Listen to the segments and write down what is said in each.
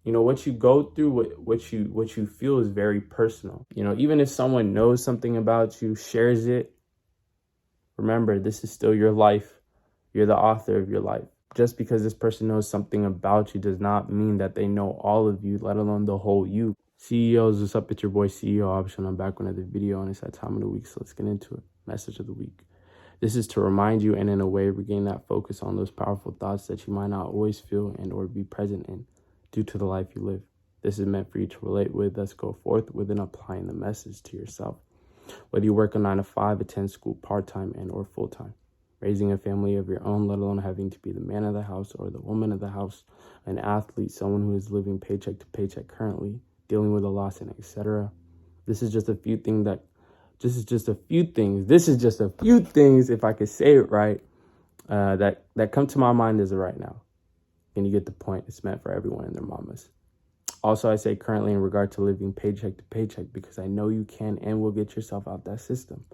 You know, what you go through, what you feel is very personal. You know, even if someone knows something about you, shares it, remember, this is still your life. You're the author of your life. Just because this person knows something about you does not mean that they know all of you, let alone the whole you. CEOs, what's up? It's your boy CEO Option. I'm back with another video, and it's that time of the week, so let's get into it. Message of the week. This is to remind you and in a way regain that focus on those powerful thoughts that you might not always feel and or be present in due to the life you live. This is meant for you to relate with. Let's go forth within applying the message to yourself. Whether you work a 9 to 5, attend school part-time and or full-time, raising a family of your own, let alone having to be the man of the house or the woman of the house, an athlete, someone who is living paycheck to paycheck currently, dealing with a loss, and etc. This is just a few things, if I could say it right, that come to my mind as of right now. And you get the point. It's meant for everyone and their mamas. Also, I say currently in regard to living paycheck to paycheck because I know you can and will get yourself out that system.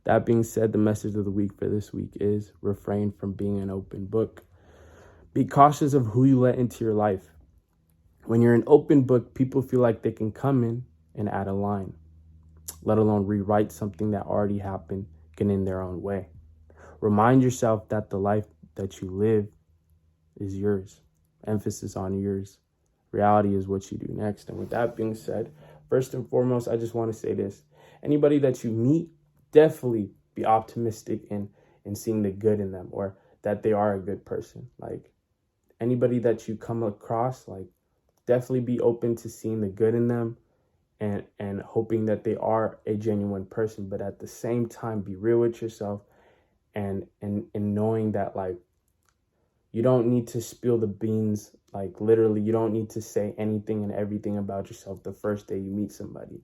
That being said, the message of the week for this week is refrain from being an open book. Be cautious of who you let into your life. When you're an open book, people feel like they can come in and add a line, let alone rewrite something that already happened, get in their own way. Remind yourself that the life that you live is yours. Emphasis on yours. Reality is what you do next. And with that being said, first and foremost, I just want to say this. Anybody that you meet, definitely be optimistic in seeing the good in them, or that they are a good person. Like anybody that you come across, like definitely be open to seeing the good in them and hoping that they are a genuine person. But at the same time, be real with yourself and knowing that like you don't need to spill the beans. Like literally, you don't need to say anything and everything about yourself the first day you meet somebody.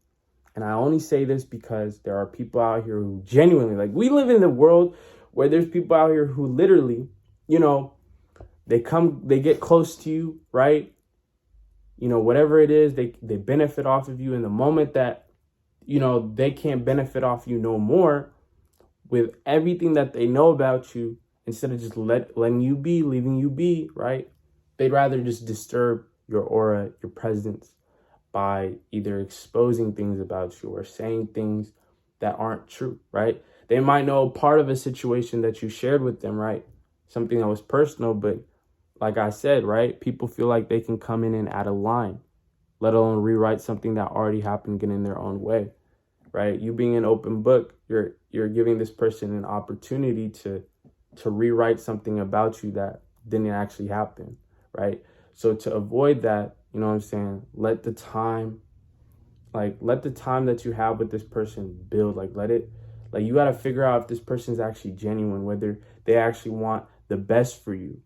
And I only say this because there are people out here who genuinely, like we live in a world where there's people out here who literally, you know, they get close to you, right? You know, whatever it is, they benefit off of you. In the moment that, you know, they can't benefit off you no more with everything that they know about you, instead of just letting you be, leaving you be, right? They'd rather just disturb your aura, your presence, by either exposing things about you or saying things that aren't true, right? They might know part of a situation that you shared with them, right? Something that was personal, but like I said, right? People feel like they can come in and add a line, let alone rewrite something that already happened, get in their own way, right? You being an open book, you're giving this person an opportunity to rewrite something about you that didn't actually happen, right? So to avoid that, you know what I'm saying? Let the time that you have with this person build. You got to figure out if this person's actually genuine, whether they actually want the best for you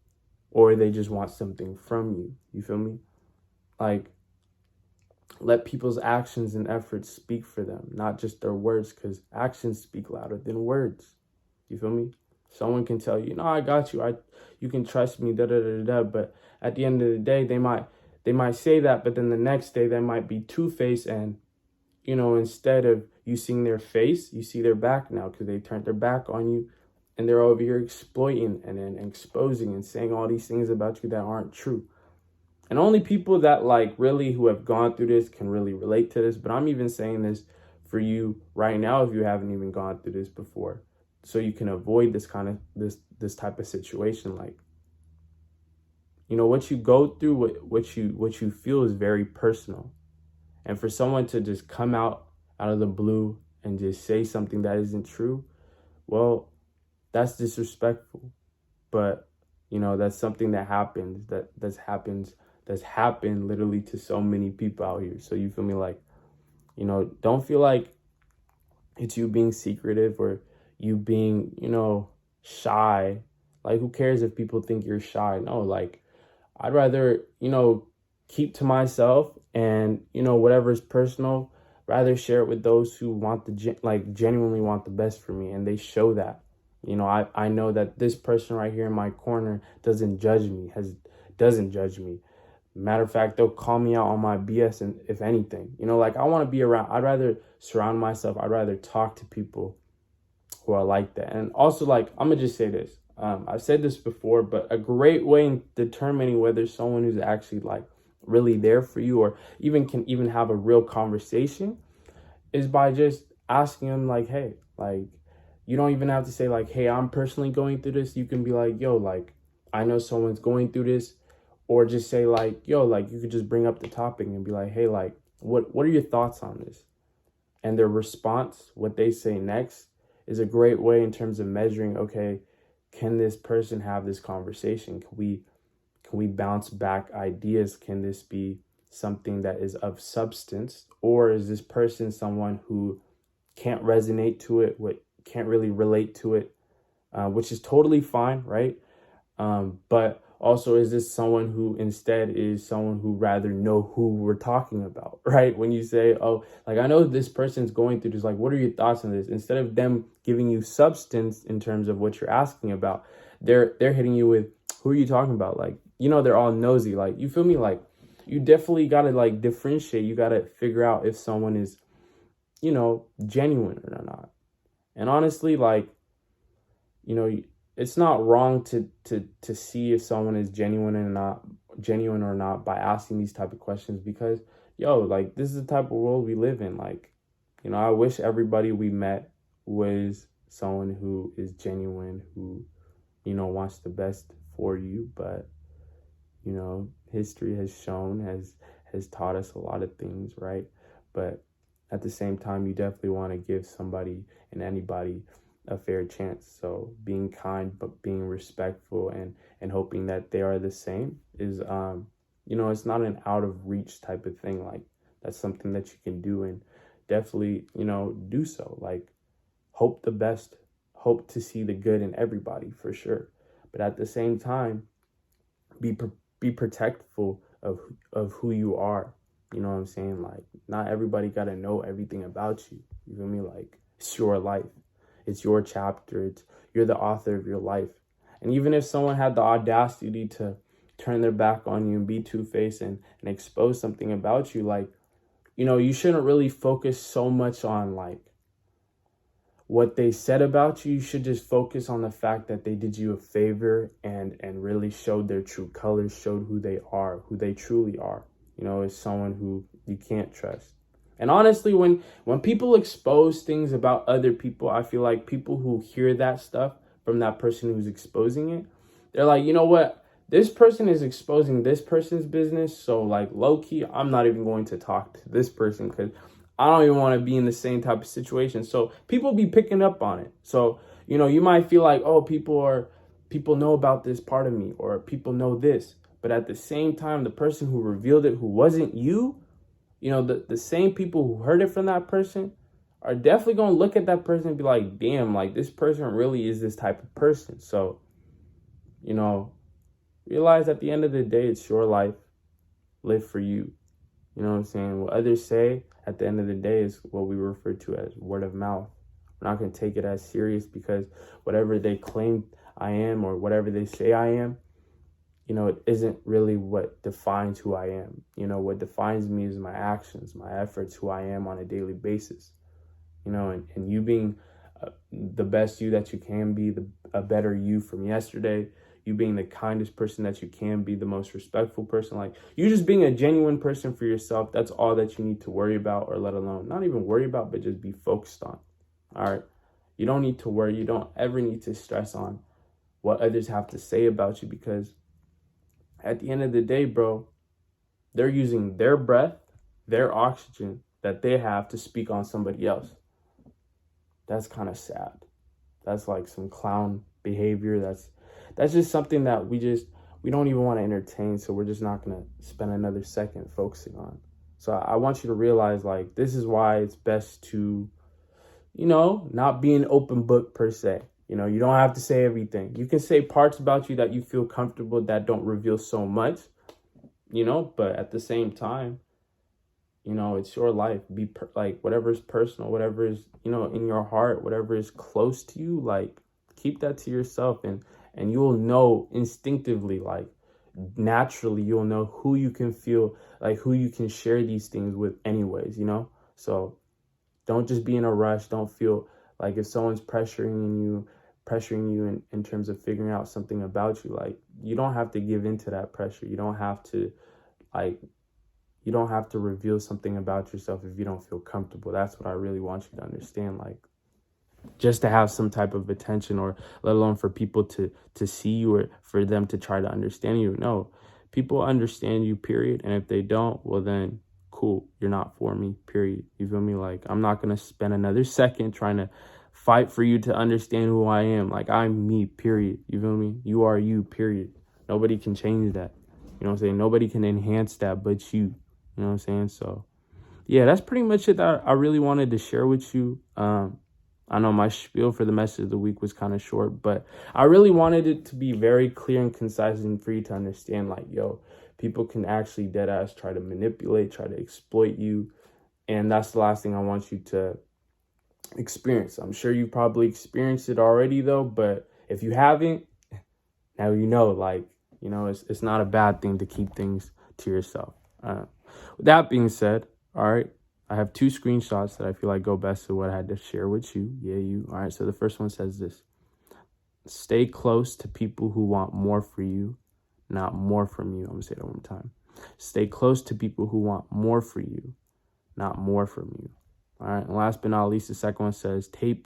or they just want something from you. You feel me? Like, let people's actions and efforts speak for them, not just their words, because actions speak louder than words. You feel me? Someone can tell you, no, I got you. You can trust me, da-da-da-da-da. But at the end of the day, they might say that, but then the next day they might be two-faced and, you know, instead of you seeing their face, you see their back now because they turned their back on you and they're over here exploiting and exposing and saying all these things about you that aren't true. And only people that like really who have gone through this can really relate to this. But I'm even saying this for you right now if you haven't even gone through this before, so you can avoid this type of situation. Like, you know, what you go through, what you feel is very personal. And for someone to just come out of the blue and just say something that isn't true, well, that's disrespectful. But, you know, that's something that happens, that's happened literally to so many people out here. So you feel me? Like, you know, don't feel like it's you being secretive or you being, you know, shy. Like, who cares if people think you're shy? No, like, I'd rather, you know, keep to myself and, you know, whatever is personal, rather share it with those who want genuinely want the best for me. And they show that. You know, I know that this person right here in my corner doesn't judge me. Matter of fact, they'll call me out on my BS, and if anything, you know, like I want to be around. I'd rather surround myself. I'd rather talk to people who are like that. And also, like, I'm gonna just say this. I've said this before, but a great way in determining whether someone who's actually like really there for you, or even can even have a real conversation, is by just asking them like, hey, like, you don't even have to say like, hey, I'm personally going through this. You can be like, yo, like, I know someone's going through this. Or just say like, yo, like, you could just bring up the topic and be like, hey, like, what are your thoughts on this? And their response, what they say next, is a great way in terms of measuring, okay, can this person have this conversation? Can we bounce back ideas? Can this be something that is of substance? Or is this person someone who can't resonate to it, can't really relate to it, which is totally fine, right? But also, is this someone who instead is someone who rather know who we're talking about, right? When you say, oh, like, I know this person's going through this, like, what are your thoughts on this? Instead of them giving you substance in terms of what you're asking about, they're hitting you with, who are you talking about? Like, they're all nosy. Like, you feel me? Like, you definitely got to like differentiate. You got to figure out if someone is, genuine or not. And honestly, like, it's not wrong to see if someone is genuine or not by asking these type of questions, because like, this is the type of world we live in. Like, I wish everybody we met was someone who is genuine, who wants the best for you. But history has taught us a lot of things, right? But at the same time, you definitely want to give somebody and anybody a fair chance. So being kind, but being respectful, and hoping that they are the same is, it's not an out of reach type of thing. Like, that's something that you can do, and definitely, do so. Like, hope the best, hope to see the good in everybody for sure. But at the same time, be protectful of who you are. You know what I'm saying? Like, not everybody got to know everything about you. You feel me? Like, it's your life. It's your chapter. You're the author of your life. And even if someone had the audacity to turn their back on you and be two-faced and expose something about you, like, you shouldn't really focus so much on like what they said about you. You should just focus on the fact that they did you a favor and really showed their true colors, showed who they are, who they truly are. Is someone who you can't trust. And honestly, when people expose things about other people, I feel like people who hear that stuff from that person who's exposing it, they're like, you know what? This person is exposing this person's business. So like, low key, I'm not even going to talk to this person because I don't even want to be in the same type of situation. So people be picking up on it. So, you might feel like, oh, people know about this part of me, or people know this. But at the same time, the person who revealed it, who wasn't you, the same people who heard it from that person are definitely going to look at that person and be like, damn, like, this person really is this type of person. So, realize at the end of the day, it's your life. Live for you. You know what I'm saying? What others say at the end of the day is what we refer to as word of mouth. We're not going to take it as serious, because whatever they claim I am, or whatever they say I am, it isn't really what defines who I am. What defines me is my actions, my efforts, who I am on a daily basis. And you being the best you that you can be, a better you from yesterday, you being the kindest person that you can be, the most respectful person, like, you just being a genuine person for yourself. That's all that you need to worry about, or let alone, not even worry about, but just be focused on. All right. You don't need to worry. You don't ever need to stress on what others have to say about you, because at the end of the day, bro, they're using their breath, their oxygen that they have to speak on somebody else. That's kind of sad. That's like some clown behavior. That's just something that we don't even want to entertain. So we're just not going to spend another second focusing on. So I want you to realize, like, this is why it's best to, not be an open book per se. You don't have to say everything. You can say parts about you that you feel comfortable, that don't reveal so much, but at the same time, it's your life. Be like, whatever is personal, whatever is, in your heart, whatever is close to you, like, keep that to yourself, and you'll know instinctively, like, naturally, you'll know who you can feel, like, who you can share these things with anyways, So don't just be in a rush. Don't feel like if someone's pressuring you in terms of figuring out something about you, like, you don't have to give into that pressure. You don't have to, like, you don't have to reveal something about yourself if you don't feel comfortable. That's what I really want you to understand. Like, just to have some type of attention, or let alone for people to see you, or for them to try to understand you. No, people understand you, period. And if they don't, well then cool, you're not for me, period. You feel me? Like, I'm not gonna spend another second trying to fight for you to understand who I am. Like, I'm me, period. You feel me? You are you, period. Nobody can change that. You know what I'm saying? Nobody can enhance that but you. You know what I'm saying? So yeah, that's pretty much it that I really wanted to share with you. I know my spiel for the message of the week was kind of short, but I really wanted it to be very clear and concise, and for you to understand, like, yo, people can actually dead ass try to manipulate, try to exploit you. And that's the last thing I want you to experience. I'm sure you probably experienced it already though, but if you haven't, now you know, like, you know, it's not a bad thing to keep things to yourself. With that being said, all right, I have 2 screenshots that I feel like go best to what I had to share with you. Yeah, you. All right, so the first one says this: stay close to people who want more for you, not more from you. I'm gonna say that one more time. Stay close to people who want more for you, not more from you. All right, and last but not least, the second one says take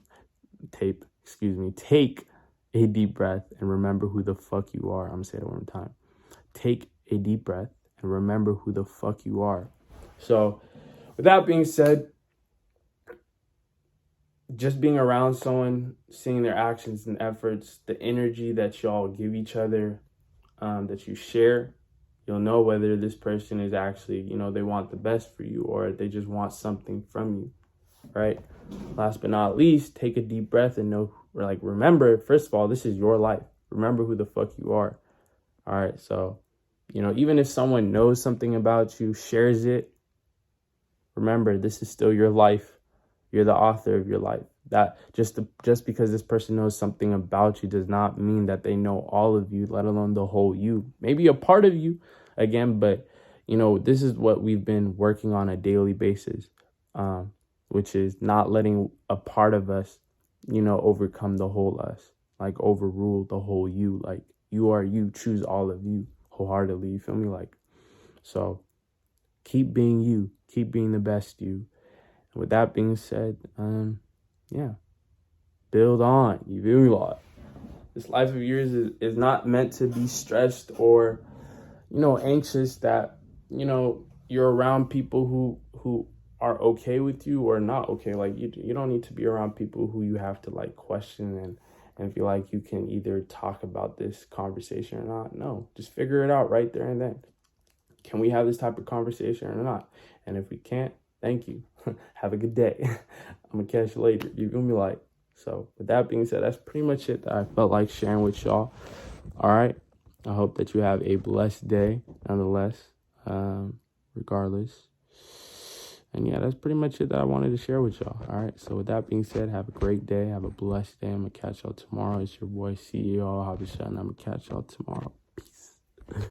a deep breath and remember who the fuck you are. I'm gonna say that one more time. Take a deep breath and remember who the fuck you are. So with that being said, just being around someone, seeing their actions and efforts, the energy that y'all give each other, that you share, you'll know whether this person is actually, you know, they want the best for you, or they just want something from you, right? Last but not least, take a deep breath and know, or like, remember, first of all, this is your life. Remember who the fuck you are. All right, so, you know, even if someone knows something about you, shares it, remember, this is still your life. You're the author of your life. That just because this person knows something about you does not mean that they know all of you, let alone the whole you. Maybe a part of you, again, but, you know, this is what we've been working on a daily basis, which is not letting a part of us, you know, overcome the whole us, like overrule the whole you. Like, you are you, choose all of you wholeheartedly. You feel me? Like, so keep being you, keep being the best you. With that being said, yeah, build on. You feel me, lot? This life of yours is not meant to be stressed or, you know, anxious that, you know, you're around people who are okay with you or not okay. Like, you don't need to be around people who you have to like question and feel like you can either talk about this conversation or not. No, just figure it out right there and then. Can we have this type of conversation or not? And if we can't, thank you. Have a good day. I'm gonna catch you later. You feel me? Like, so with that being said, that's pretty much it that I felt like sharing with y'all. All right. I hope that you have a blessed day nonetheless, regardless. And yeah, that's pretty much it that I wanted to share with y'all. All right. So with that being said, have a great day. Have a blessed day. I'm gonna catch y'all tomorrow. It's your boy CEO Habisha, and I'm gonna catch y'all tomorrow.